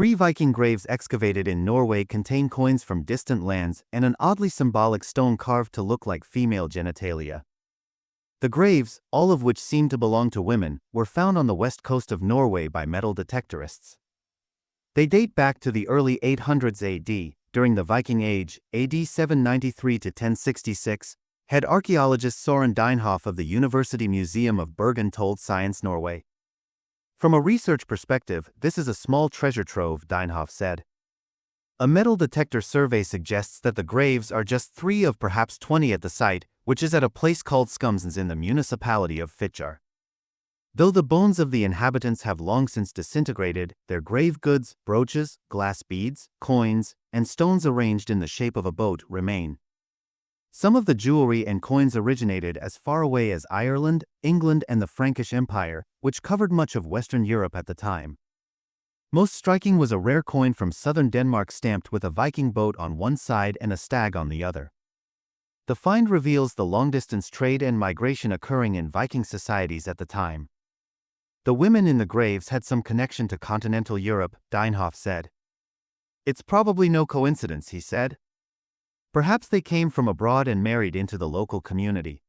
3 Viking graves excavated in Norway contain coins from distant lands and an oddly symbolic stone carved to look like female genitalia. The graves, all of which seem to belong to women, were found on the west coast of Norway by metal detectorists. They date back to the early 800s AD, during the Viking Age, AD 793 to 1066, head archaeologist Søren Deinhoff of the University Museum of Bergen told Science Norway. From a research perspective, this is a small treasure trove, Deinhoff said. A metal detector survey suggests that the graves are just 3 of perhaps 20 at the site, which is at a place called Skomsnes in the municipality of Fitjar. Though the bones of the inhabitants have long since disintegrated, their grave goods, brooches, glass beads, coins, and stones arranged in the shape of a boat remain. Some of the jewelry and coins originated as far away as Ireland, England, and the Frankish Empire, which covered much of Western Europe at the time. Most striking was a rare coin from southern Denmark stamped with a Viking boat on one side and a stag on the other. The find reveals the long-distance trade and migration occurring in Viking societies at the time. The women in the graves had some connection to continental Europe, Deinhoff said. It's probably no coincidence, he said. Perhaps they came from abroad and married into the local community.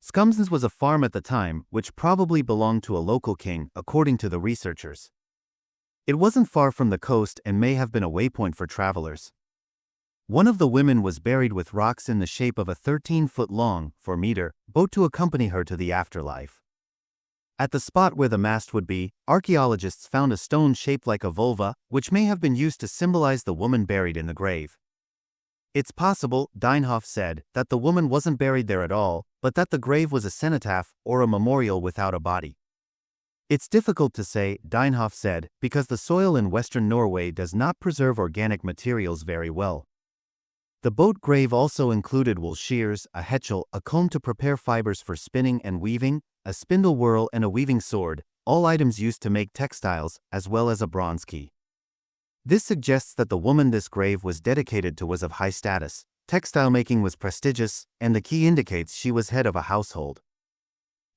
Skomsnes was a farm at the time, which probably belonged to a local king, according to the researchers. It wasn't far from the coast and may have been a waypoint for travelers. One of the women was buried with rocks in the shape of a 13-foot-long, 4-meter, boat to accompany her to the afterlife. At the spot where the mast would be, archaeologists found a stone shaped like a vulva, which may have been used to symbolize the woman buried in the grave. It's possible, Deinhoff said, that the woman wasn't buried there at all, but that the grave was a cenotaph, or a memorial without a body. It's difficult to say, Deinhoff said, because the soil in western Norway does not preserve organic materials very well. The boat grave also included wool shears, a hetchel, a comb to prepare fibers for spinning and weaving, a spindle whorl and a weaving sword, all items used to make textiles, as well as a bronze key. This suggests that the woman this grave was dedicated to was of high status, textile making was prestigious, and the key indicates she was head of a household.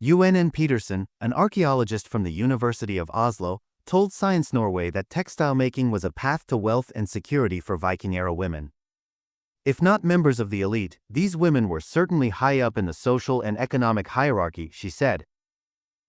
UNN Peterson, an archaeologist from the University of Oslo, told Science Norway that textile making was a path to wealth and security for Viking-era women. If not members of the elite, these women were certainly high up in the social and economic hierarchy, she said.